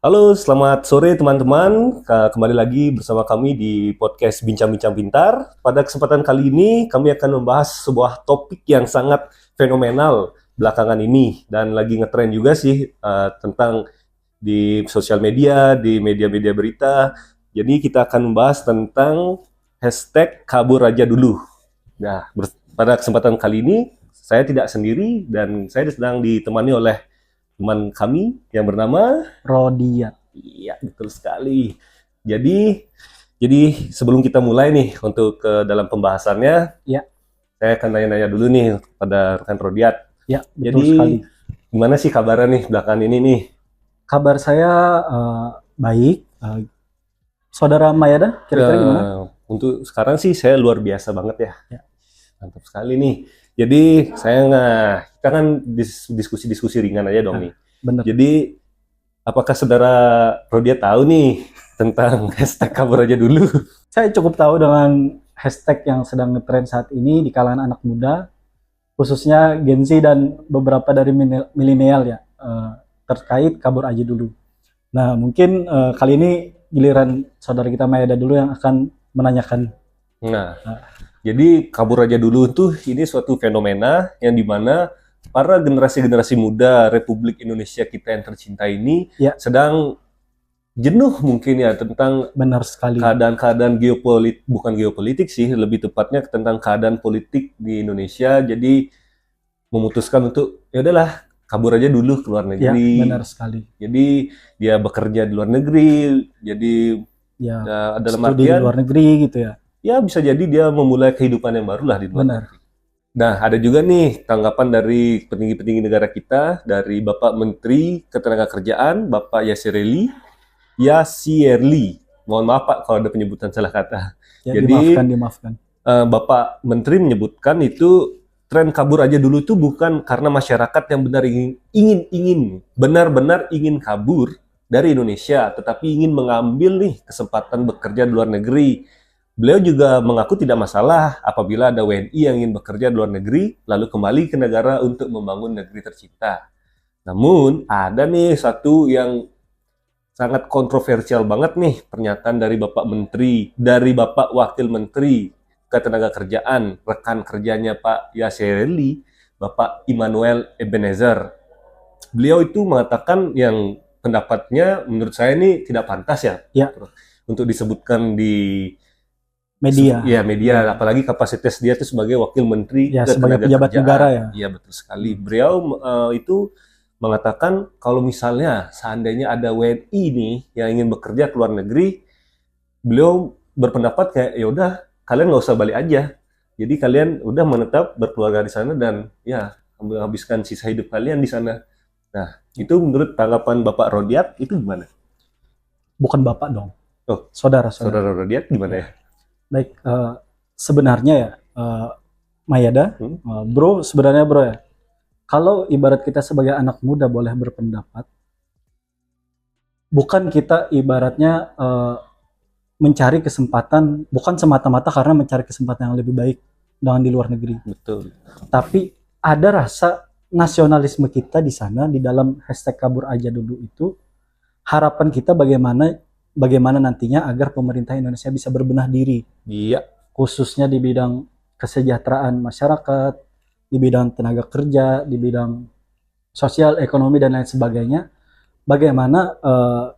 Halo, selamat sore teman-teman. Kembali lagi bersama kami di podcast Bincang-Bincang Pintar. Pada kesempatan kali ini, kami akan membahas sebuah topik yang sangat fenomenal belakangan ini dan lagi ngetren juga sih tentang di sosial media, di media-media berita. Jadi kita akan membahas tentang hashtag kabur aja dulu. Nah, pada kesempatan kali ini, saya tidak sendiri dan saya sedang ditemani oleh teman kami yang bernama Rodiat. Iya, betul sekali. Jadi, jadi sebelum kita mulai nih untuk ke dalam pembahasannya, Ya, saya akan nanya-nanya dulu nih pada rekan Rodiat. ya, betul Jadi, sekali. gimana sih kabarnya nih belakangan ini nih? Kabar saya baik. Saudara Mayada, kira-kira gimana? Untuk sekarang sih saya luar biasa banget ya. Ya. Mantap sekali nih. Jadi, kita kan diskusi-diskusi ringan aja dong nih. Benar. Jadi, apakah saudara Rodiat tahu nih tentang hashtag kabur aja dulu? Saya cukup tahu dengan hashtag yang sedang ngetrend saat ini di kalangan anak muda, khususnya Gen Z dan beberapa dari milenial ya, terkait kabur aja dulu. Nah, mungkin kali ini giliran saudara kita Mayada dulu yang akan menanyakan. Nah, jadi kabur aja dulu tuh ini suatu fenomena yang dimana para generasi-generasi muda Republik Indonesia kita yang tercinta ini Ya. sedang jenuh mungkin ya tentang Benar sekali. keadaan bukan geopolitik sih, lebih tepatnya tentang keadaan politik di Indonesia. Jadi memutuskan untuk ya udahlah kabur aja dulu ke luar Ya, negeri. benar sekali. Jadi dia bekerja di luar negeri. Jadi Ya, dalam studi di artian luar negeri gitu ya. ya bisa jadi dia memulai kehidupan yang baru lah di luar Benar. negeri. Nah, ada juga nih tanggapan dari petinggi-petinggi negara kita, dari Bapak Menteri Ketenagakerjaan, Bapak Yasirli. Mohon maaf Pak kalau ada penyebutan salah kata. Ya, Jadi, dimaafkan. Bapak Menteri menyebutkan itu tren kabur aja dulu itu bukan karena masyarakat yang benar-benar ingin kabur dari Indonesia, tetapi ingin mengambil nih kesempatan bekerja di luar negeri. Beliau juga mengaku tidak masalah apabila ada WNI yang ingin bekerja di luar negeri, lalu kembali ke negara untuk membangun negeri tercinta. Namun, ada nih satu yang sangat kontroversial banget nih pernyataan dari Bapak Menteri, dari Bapak Wakil Menteri Ketenagakerjaan, rekan kerjanya Pak Yasirli, Bapak Immanuel Ebenezer. Beliau itu mengatakan yang pendapatnya menurut saya ini tidak pantas ya, untuk disebutkan di Media. Ya, media, apalagi kapasitas dia itu sebagai wakil menteri sebagai pejabat negara ya. Iya, betul sekali. Beliau itu mengatakan kalau misalnya seandainya ada WNI nih yang ingin bekerja ke luar negeri, beliau berpendapat kayak ya udah kalian nggak usah balik aja. Jadi kalian udah menetap berkeluarga di sana dan ya menghabiskan sisa hidup kalian di sana. Nah, itu menurut tanggapan Bapak Rodiat itu gimana? Bukan Bapak dong. Oh, saudara. Saudara Rodiat gimana ya? Baik, sebenarnya ya, Mayada, bro, sebenarnya bro ya, kalau ibarat kita sebagai anak muda boleh berpendapat, bukan kita ibaratnya mencari kesempatan, bukan semata-mata karena mencari kesempatan yang lebih baik dengan di luar negeri. Betul. Tapi ada rasa nasionalisme kita di sana, di dalam hashtag kabur aja dulu itu, harapan kita bagaimana nantinya agar pemerintah Indonesia bisa berbenah diri. Iya. Khususnya di bidang kesejahteraan masyarakat, di bidang tenaga kerja, di bidang sosial, ekonomi, dan lain sebagainya. Bagaimana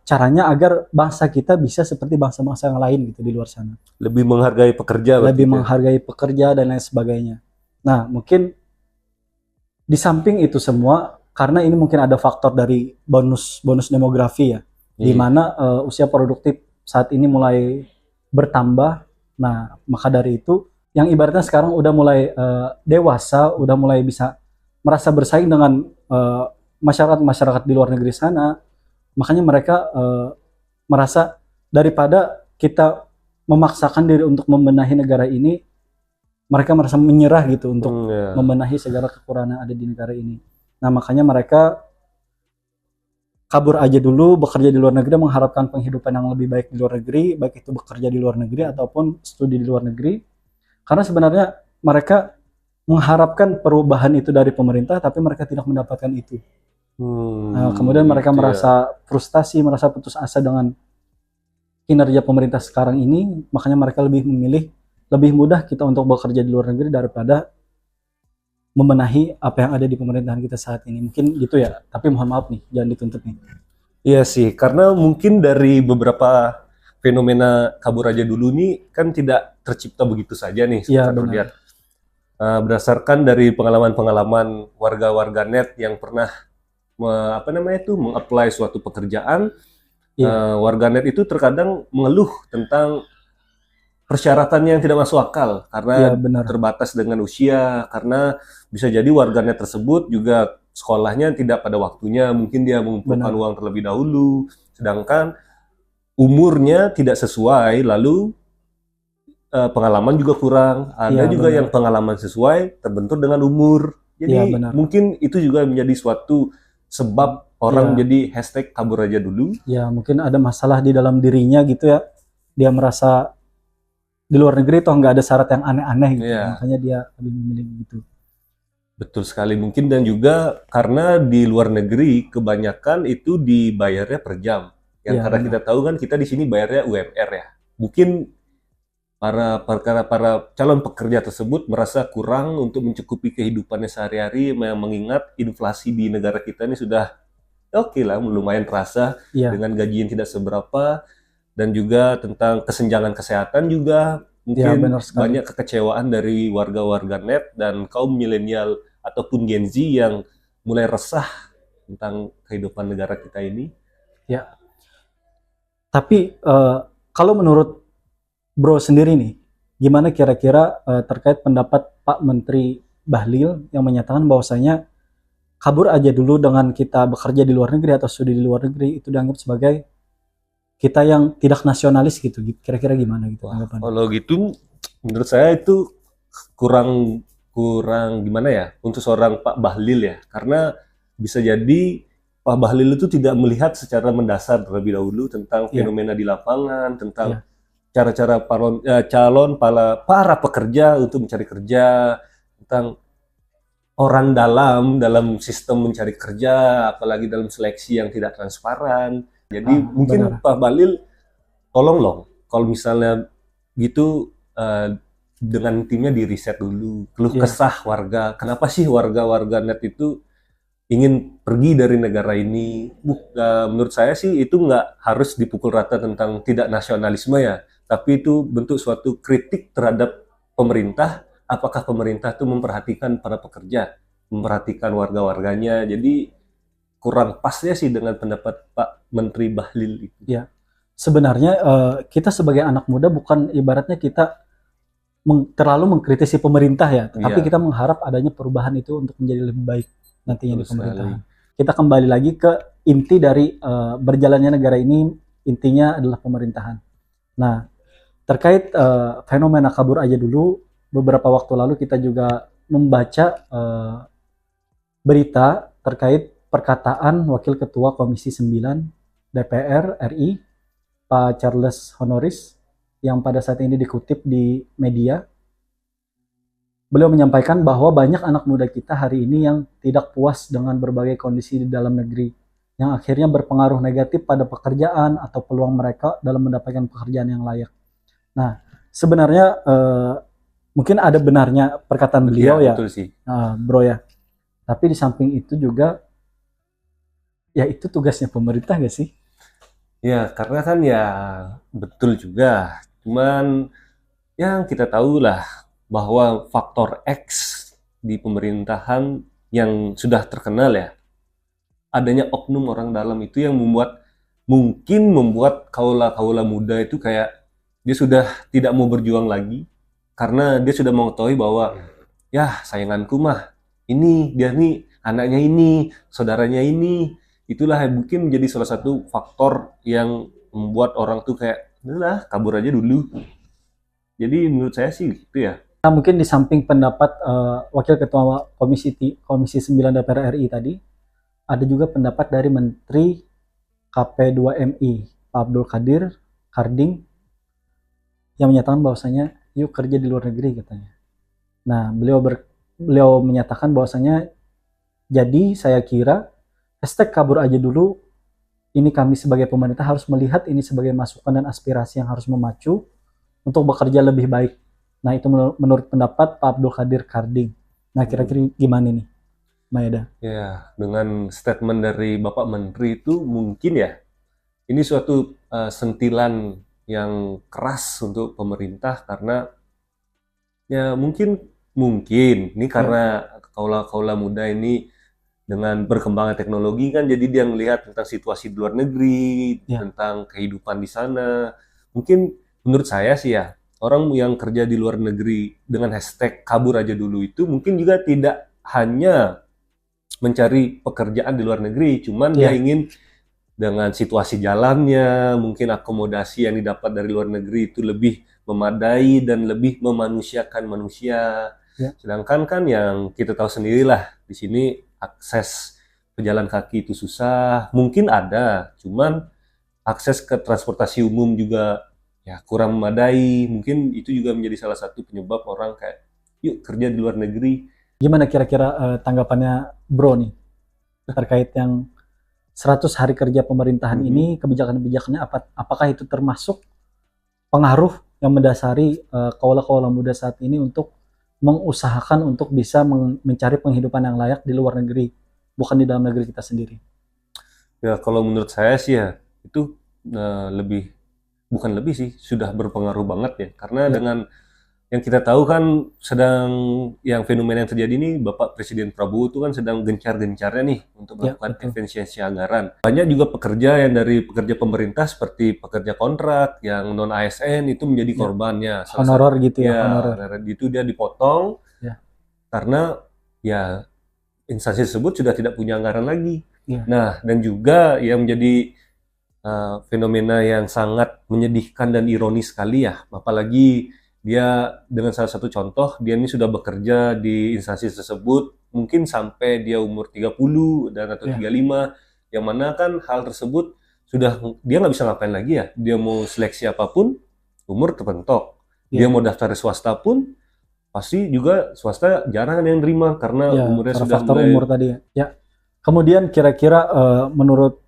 caranya agar bangsa kita bisa seperti bangsa-bangsa yang lain gitu di luar sana. Lebih menghargai pekerja. Menghargai pekerja dan lain sebagainya. Nah, mungkin di samping itu semua, karena ini mungkin ada faktor dari bonus demografi ya, di mana usia produktif saat ini mulai bertambah. Nah, maka dari itu yang ibaratnya sekarang udah mulai dewasa, udah mulai bisa merasa bersaing dengan masyarakat di luar negeri sana. Makanya mereka merasa daripada kita memaksakan diri untuk membenahi negara ini, mereka merasa menyerah gitu untuk membenahi segala kekurangan yang ada di negara ini. Nah, makanya mereka kabur aja dulu, bekerja di luar negeri, mengharapkan penghidupan yang lebih baik di luar negeri, baik itu bekerja di luar negeri ataupun studi di luar negeri. Karena sebenarnya mereka mengharapkan perubahan itu dari pemerintah, tapi mereka tidak mendapatkan itu. Kemudian mereka Gitu ya. merasa frustasi, merasa putus asa dengan kinerja pemerintah sekarang ini, makanya mereka lebih memilih, lebih mudah kita untuk bekerja di luar negeri daripada membenahi apa yang ada di pemerintahan kita saat ini. Mungkin gitu ya, tapi mohon maaf nih, jangan dituntut nih. Iya sih, karena mungkin dari beberapa fenomena kabur aja dulu nih kan tidak tercipta begitu saja nih, Iya, Kak benar. Rodian. Berdasarkan dari pengalaman-pengalaman warga-warga net yang pernah meng-apply suatu pekerjaan, Iya, warga net itu terkadang mengeluh tentang persyaratannya yang tidak masuk akal iya karena benar. terbatas dengan usia, karena bisa jadi warganet tersebut juga sekolahnya tidak pada waktunya, mungkin dia mengumpulkan Benar. uang terlebih dahulu, sedangkan umurnya tidak sesuai, lalu pengalaman juga kurang. Ada Iya, juga benar. yang pengalaman sesuai terbentur dengan umur. Iya, Jadi benar. mungkin itu juga menjadi suatu sebab orang Iya, jadi hashtag kabur aja dulu. ya mungkin ada masalah di dalam dirinya gitu ya. Dia merasa di luar negeri tuh nggak ada syarat yang aneh-aneh gitu. Ya, Makanya dia lebih memilih gitu. betul sekali mungkin, dan juga karena di luar negeri kebanyakan itu dibayarnya per jam. Yang Iya, karena benar. kita tahu kan kita di sini bayarnya UMR ya. Mungkin para calon pekerja tersebut merasa kurang untuk mencukupi kehidupannya sehari-hari, mengingat inflasi di negara kita ini sudah oke lah, lumayan terasa Iya, dengan gaji yang tidak seberapa, dan juga tentang kesenjangan kesehatan juga iya mungkin benar sekali. banyak kekecewaan dari warga-warga net dan kaum milenial ataupun Gen Z yang mulai resah tentang kehidupan negara kita ini. Ya, tapi kalau menurut Bro sendiri nih, gimana kira-kira terkait pendapat Pak Menteri Bahlil yang menyatakan bahwasanya kabur aja dulu dengan kita bekerja di luar negeri atau studi di luar negeri itu dianggap sebagai kita yang tidak nasionalis gitu. Kira-kira gimana gitu Wah, tanggapannya? kalau gitu menurut saya itu kurang kurang gimana ya untuk seorang Pak Bahlil ya, karena bisa jadi Pak Bahlil itu tidak melihat secara mendasar terlebih dahulu tentang Iya, fenomena di lapangan, tentang iya, cara-cara calon para pekerja untuk mencari kerja, tentang orang dalam sistem mencari kerja, apalagi dalam seleksi yang tidak transparan. Jadi mungkin benar. Pak Bahlil tolong loh, kalau misalnya gitu dengan timnya di riset dulu, keluh Iya, kesah warga, kenapa sih warga-warga net itu ingin pergi dari negara ini. Menurut saya sih itu nggak harus dipukul rata tentang tidak nasionalisme ya, tapi itu bentuk suatu kritik terhadap pemerintah, apakah pemerintah itu memperhatikan para pekerja, memperhatikan warga-warganya. Jadi kurang pasnya sih dengan pendapat Pak Menteri Bahlil itu. iya. Sebenarnya kita sebagai anak muda bukan ibaratnya kita terlalu mengkritisi pemerintah ya, tapi Iya, kita mengharap adanya perubahan itu untuk menjadi lebih baik nantinya betul di sekali. pemerintahan. Kita kembali lagi ke inti dari berjalannya negara ini, intinya adalah pemerintahan. Nah, terkait fenomena kabur aja dulu, beberapa waktu lalu kita juga membaca berita terkait perkataan Wakil Ketua Komisi 9 DPR RI, Pak Charles Honoris, yang pada saat ini dikutip di media. Beliau menyampaikan bahwa banyak anak muda kita hari ini yang tidak puas dengan berbagai kondisi di dalam negeri, yang akhirnya berpengaruh negatif pada pekerjaan atau peluang mereka dalam mendapatkan pekerjaan yang layak. Nah, sebenarnya mungkin ada benarnya perkataan Iya, beliau ya, betul sih. Bro ya. Tapi di samping itu juga, ya itu tugasnya pemerintah gak sih? Ya, karena kan ya betul juga. Cuman yang kita tahu lah bahwa faktor X di pemerintahan yang sudah terkenal ya, adanya oknum orang dalam itu yang mungkin membuat kaula-kaula muda itu kayak dia sudah tidak mau berjuang lagi karena dia sudah mengetahui bahwa ya sayanganku mah ini, dia nih anaknya ini, saudaranya ini. Itulah yang mungkin menjadi salah satu faktor yang membuat orang tuh kayak udah kabur aja dulu. Jadi menurut saya sih gitu ya. Nah, mungkin di samping pendapat Wakil Ketua Komisi 9 DPR RI tadi, ada juga pendapat dari Menteri KP2MI, Pak Abdul Qadir Karding, yang menyatakan bahwasanya yuk kerja di luar negeri katanya. Nah, beliau menyatakan bahwasanya jadi saya kira hashtag kabur aja dulu, ini kami sebagai pemerintah harus melihat ini sebagai masukan dan aspirasi yang harus memacu untuk bekerja lebih baik. Nah, itu menurut pendapat Pak Abdul Qadir Karding. Nah, kira-kira gimana nih, Maeda? Ya, dengan statement dari Bapak Menteri itu mungkin ya, ini suatu sentilan yang keras untuk pemerintah karena ya mungkin ini karena kaula-kaula muda ini dengan berkembangnya teknologi kan jadi dia melihat tentang situasi di luar negeri, tentang kehidupan di sana. Mungkin menurut saya sih ya, orang yang kerja di luar negeri dengan hashtag kabur aja dulu itu mungkin juga tidak hanya mencari pekerjaan di luar negeri, cuman dia ingin dengan situasi jalannya, mungkin akomodasi yang didapat dari luar negeri itu lebih memadai dan lebih memanusiakan manusia. Sedangkan kan yang kita tahu sendirilah, di sini akses pejalan kaki itu susah. Mungkin ada, cuman akses ke transportasi umum juga ya kurang memadai. Mungkin itu juga menjadi salah satu penyebab orang kayak yuk kerja di luar negeri. Gimana kira-kira tanggapannya Bro nih terkait yang 100 hari kerja pemerintahan ini, kebijakan-kebijakannya apakah itu termasuk pengaruh yang mendasari kaula-kaula muda saat ini untuk mengusahakan untuk bisa mencari penghidupan yang layak di luar negeri, bukan di dalam negeri kita sendiri? Ya kalau menurut saya sih ya itu bukan lebih sih, sudah berpengaruh banget ya, karena dengan yang kita tahu kan yang fenomena yang terjadi ini, Bapak Presiden Prabowo itu kan sedang gencar-gencarnya nih untuk melakukan efisiensi anggaran. Banyak juga pekerja yang dari pekerja pemerintah seperti pekerja kontrak yang non ASN itu menjadi korbannya. Honorer gitu ya, honorer. Itu dia dipotong karena ya instansi tersebut sudah tidak punya anggaran lagi. Nah, dan juga yang menjadi fenomena yang sangat menyedihkan dan ironis sekali ya, apalagi dia dengan salah satu contoh, dia ini sudah bekerja di instansi tersebut mungkin sampai dia umur 30 dan atau 35, yang mana kan hal tersebut sudah dia nggak bisa ngapain lagi ya. Dia mau seleksi apapun, umur terpentok. Dia mau daftar di swasta pun, pasti juga swasta jarang yang terima karena umurnya sudah faktor umur tadi ya. Kemudian kira-kira menurut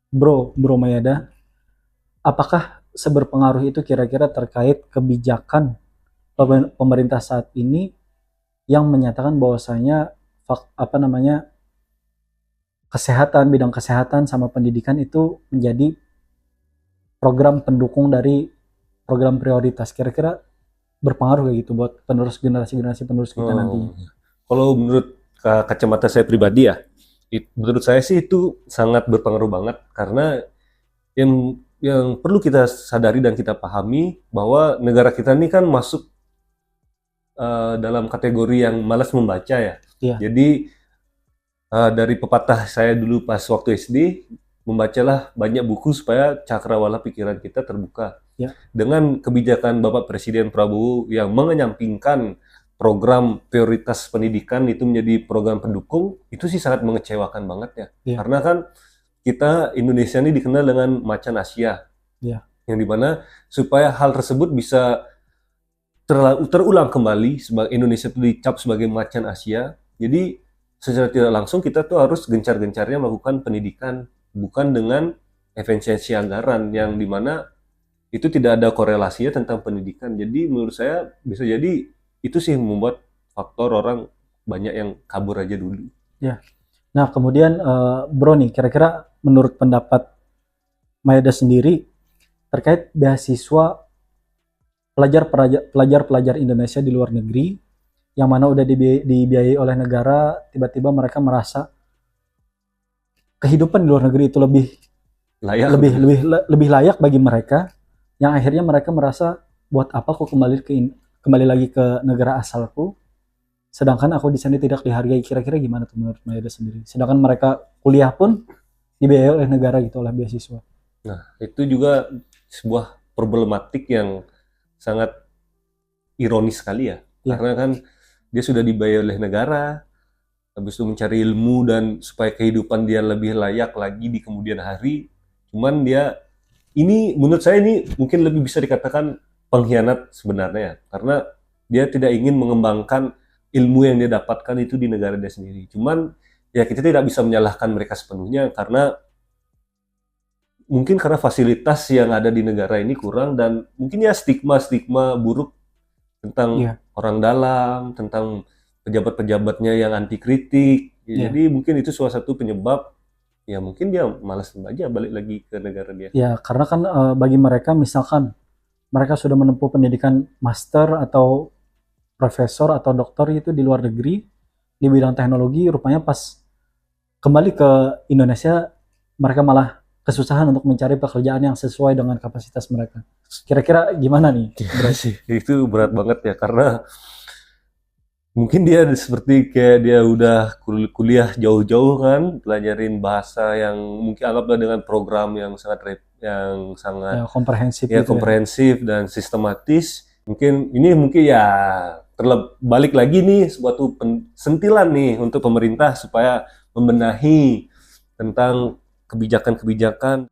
Bro Mayeda, apakah seberpengaruh itu kira-kira terkait kebijakan pemerintah saat ini yang menyatakan bahwasanya bidang kesehatan sama pendidikan itu menjadi program pendukung dari program prioritas? Kira-kira berpengaruh kayak gitu buat generasi penerus kita nantinya? Kalau menurut kacamata saya pribadi ya, menurut saya sih itu sangat berpengaruh banget, karena yang perlu kita sadari dan kita pahami bahwa negara kita ini kan masuk dalam kategori yang malas membaca ya. Jadi dari pepatah saya dulu pas waktu SD, membacalah banyak buku supaya cakrawala pikiran kita terbuka. Dengan kebijakan Bapak Presiden Prabowo yang mengenyampingkan program prioritas pendidikan itu menjadi program pendukung, itu sih sangat mengecewakan banget ya. Karena kan kita Indonesia ini dikenal dengan macan Asia, yang dimana supaya hal tersebut bisa terulang kembali, Indonesia itu dicap sebagai macan Asia. Jadi secara tidak langsung kita tuh harus gencar-gencarnya melakukan pendidikan, bukan dengan efisiensi anggaran yang dimana itu tidak ada korelasinya tentang pendidikan. Jadi menurut saya bisa jadi itu sih membuat faktor orang banyak yang kabur aja dulu. Nah kemudian Bro nih, kira-kira menurut pendapat Maeda sendiri terkait beasiswa pelajar Indonesia di luar negeri yang mana udah dibiayai oleh negara, tiba-tiba mereka merasa kehidupan di luar negeri itu lebih layak bagi mereka, yang akhirnya mereka merasa buat apa aku kembali lagi ke negara asalku, sedangkan aku di sini tidak dihargai. Kira-kira gimana tuh menurut Maeda sendiri? Sedangkan mereka kuliah pun dibiayai oleh negara gitu, oleh beasiswa. Nah, itu juga sebuah problematik yang sangat ironis sekali ya. Karena kan dia sudah dibayar oleh negara, habis itu mencari ilmu dan supaya kehidupan dia lebih layak lagi di kemudian hari. Cuman ini menurut saya ini mungkin lebih bisa dikatakan pengkhianat sebenarnya, karena dia tidak ingin mengembangkan ilmu yang dia dapatkan itu di negara dia sendiri. Cuman ya kita tidak bisa menyalahkan mereka sepenuhnya karena mungkin karena fasilitas yang ada di negara ini kurang dan mungkin ya stigma buruk tentang Iya. orang dalam, tentang pejabat-pejabatnya yang anti kritik. Iya. Jadi mungkin itu salah satu penyebab ya mungkin dia malas aja balik lagi ke negara dia. Ya, karena kan bagi mereka misalkan mereka sudah menempuh pendidikan master atau profesor atau doktor itu di luar negeri di bidang teknologi, rupanya pas kembali ke Indonesia mereka malah kesusahan untuk mencari pekerjaan yang sesuai dengan kapasitas mereka. Kira-kira gimana nih? Sih, itu berat banget ya karena mungkin dia seperti kayak dia udah kuliah jauh-jauh kan, pelajarin bahasa yang mungkin anggaplah dengan program yang sangat Ya, komprehensif ya gitu ya. komprehensif dan sistematis. Mungkin ya balik lagi nih suatu sentilan nih untuk pemerintah supaya membenahi tentang kebijakan-kebijakan